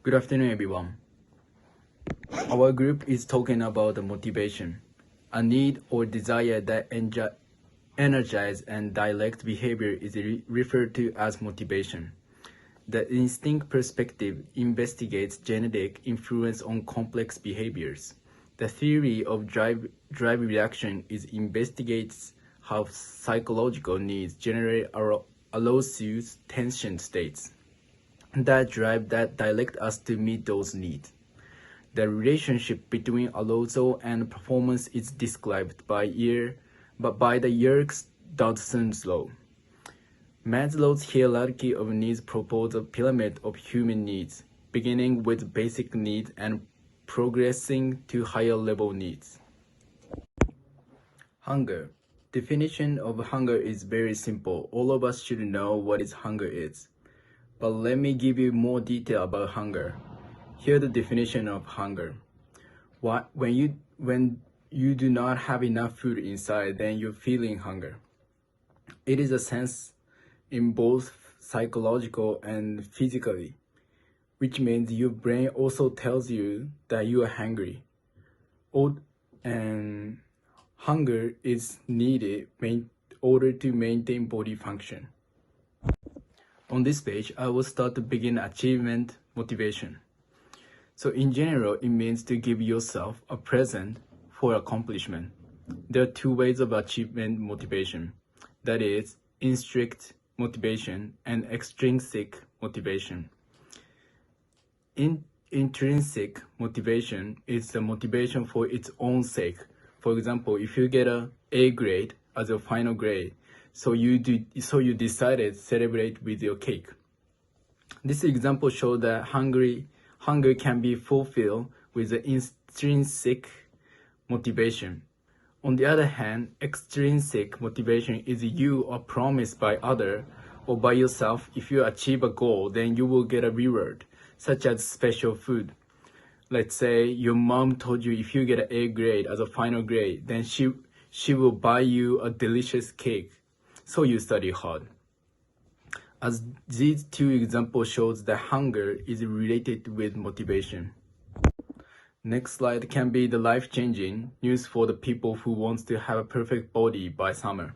Good afternoon, everyone. Our group is talking about the motivation, a need or desire that energize and direct behavior is referred to as motivation. The instinct perspective investigates genetic influence on complex behaviors. The theory of drive reaction is investigates how psychological needs generate arousal tension states that drive that direct us to meet those needs. The relationship between arousal and performance is described by the Yerkes-Dodson law. Maslow's hierarchy of needs proposes a pyramid of human needs, beginning with basic needs and progressing to higher level needs. Hunger. Definition of hunger is very simple. All of us should know what hunger is. But let me give you more detail about hunger. Here's the definition of hunger. When you do not have enough food inside, then you're feeling hunger. It is a sense in both psychological and physically, which means your brain also tells you that you are hungry. And hunger is needed in order to maintain body function. On this page, I will start to begin achievement motivation. So in general, it means to give yourself a present for accomplishment. There are two ways of achievement motivation. That is, intrinsic motivation and extrinsic motivation. Intrinsic motivation is the motivation for its own sake. For example, if you get an A grade as a final grade, so you decided to celebrate with your cake. This example shows that hunger can be fulfilled with the intrinsic motivation. On the other hand, extrinsic motivation is you are promised by others or by yourself. If you achieve a goal, then you will get a reward, such as special food. Let's say your mom told you if you get an A grade as a final grade, then she will buy you a delicious cake, so you study hard. As these two examples shows that hunger is related with motivation. Next slide can be the life-changing news for the people who wants to have a perfect body by summer.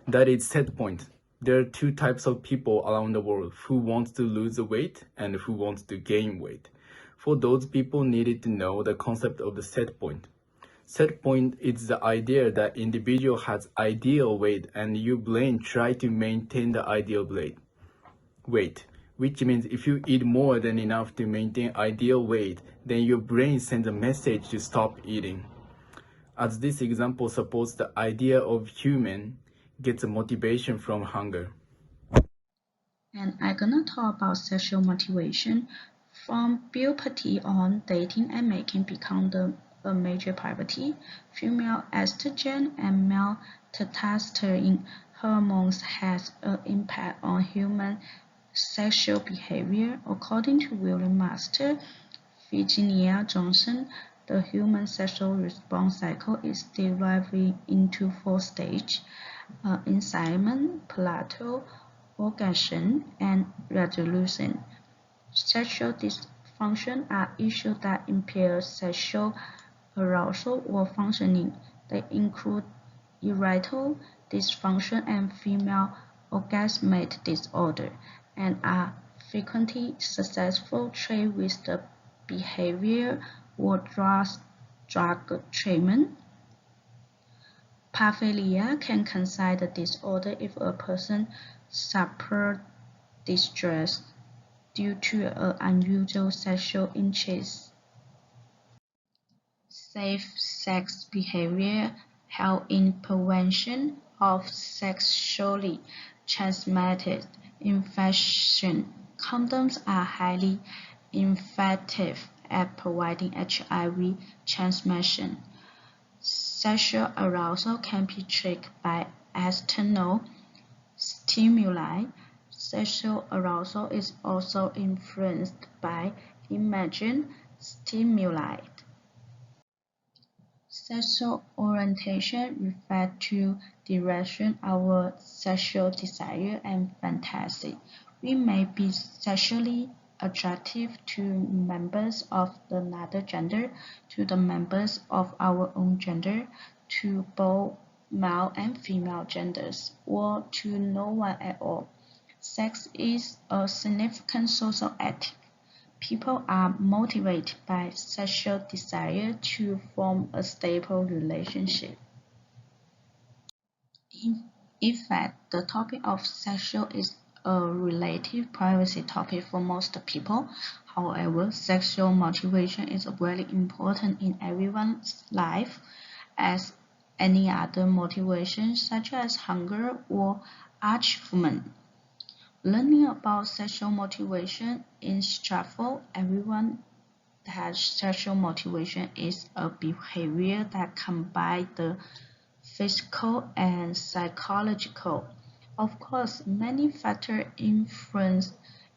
That is set point. There are two types of people around the world who wants to lose weight and who wants to gain weight. For those people needed to know the concept of the set point. Set point is the idea that individual has ideal weight and your brain try to maintain the ideal weight, which means if you eat more than enough to maintain ideal weight, then your brain sends a message to stop eating. As this example supports the idea of human gets a motivation from hunger. And I'm gonna talk about sexual motivation. From puberty on, dating and making become a major priority. Female estrogen and male testosterone hormones has an impact on human sexual behavior. According to William Master, Virginia Johnson, the human sexual response cycle is divided into 4 stages: incitement, plateau, orgasm, and resolution. Sexual dysfunction are issues that impair sexual arousal or functioning. They include erectile dysfunction and female orgasmic disorder, and are frequently successful treated with the behavior or drug treatment. Paraphilia can consider the disorder if a person suffers distress due to an unusual sexual interest. Safe sex behavior help in prevention of sexually transmitted infection. Condoms are highly effective at preventing HIV transmission. Sexual arousal can be triggered by external stimuli. Sexual arousal is also influenced by imagined stimuli. Sexual orientation refers to direction our sexual desire and fantasy. We may be sexually attractive to members of another gender, to the members of our own gender, to both male and female genders, or to no one at all. Sex is a significant social act. People are motivated by sexual desire to form a stable relationship. In fact, the topic of sexual is a relative privacy topic for most people. However, sexual motivation is very important in everyone's life as any other motivation such as hunger or achievement. Learning about sexual motivation is stressful. Everyone has sexual motivation is a behavior that combines the physical and psychological. Of course, many factors influence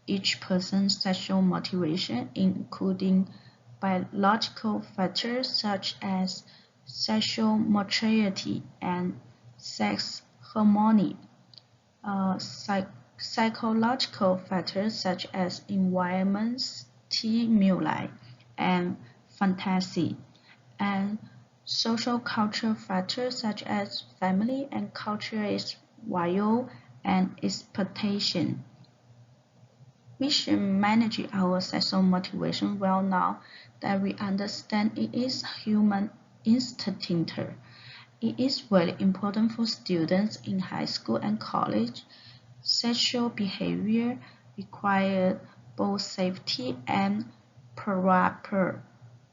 each person's sexual motivation, including biological factors such as sexual maturity and sex hormone, psychological factors such as environment, stimuli, and fantasy, and social cultural factors such as family and cultural value and expectation. We should manage our sexual motivation well now that we understand it is human instinct. It is very important for students in high school and college. Sexual behavior requires both safety and proper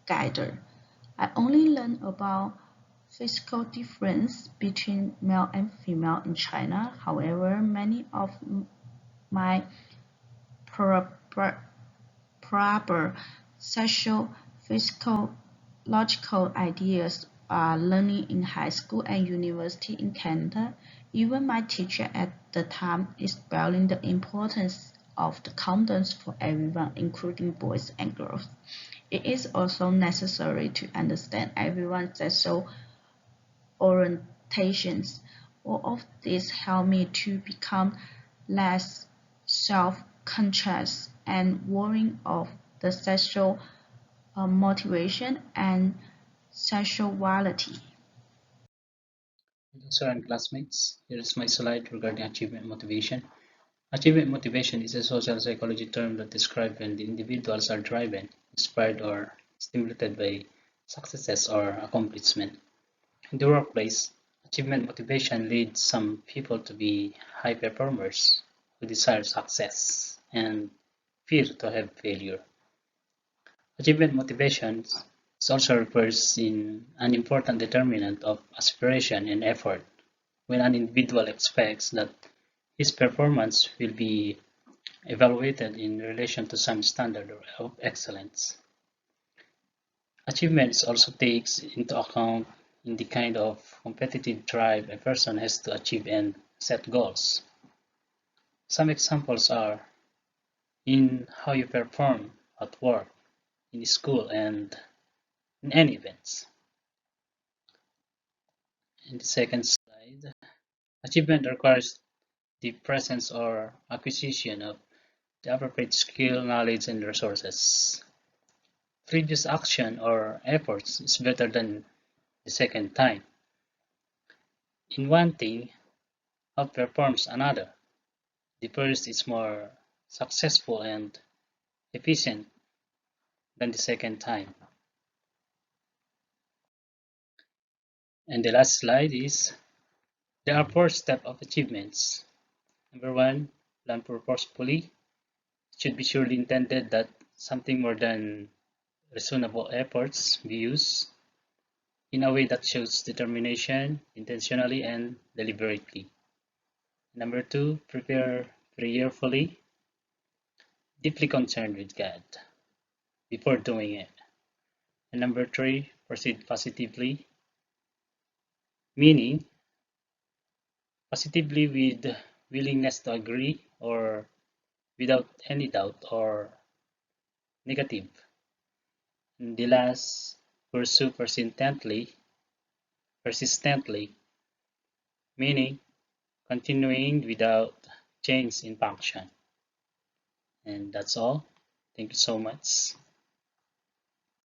guidance. I only learned about physical difference between male and female in China. However, many of my proper sexual physiological ideas are learning in high school and university in Canada. Even my teacher at the time explaining the importance of the condoms for everyone, including boys and girls. It is also necessary to understand everyone's sexual orientations. All of this help me to become less self-conscious and worrying of the sexual motivation and sexuality. Hello, sir and classmates. Here is my slide regarding achievement motivation. Achievement motivation is a social psychology term that describes when the individuals are driven, inspired, or stimulated by successes or accomplishment. In the workplace, achievement motivation leads some people to be high performers who desire success and fear to have failure. Achievement motivation also refers in an important determinant of aspiration and effort when an individual expects that his performance will be evaluated in relation to some standard of excellence. Achievement also takes into account in the kind of competitive drive a person has to achieve and set goals. Some examples are in how you perform at work, in school, and in any events. In the second slide, achievement requires the presence or acquisition of the appropriate skill, knowledge, and resources. Previous action or efforts is better than the second time. In one thing, outperforms another. The first is more successful and efficient than the second time. And the last slide is there are 4 steps of achievements. Number 1, plan purposefully. It should be surely intended that something more than reasonable efforts be used in a way that shows determination, intentionally and deliberately. Number 2, prepare prayerfully, deeply concerned with God before doing it. And number 3, proceed positively, meaning positively with willingness to agree or without any doubt or negative. And the last, pursue persistently, meaning continuing without change in function. And that's all. Thank you so much.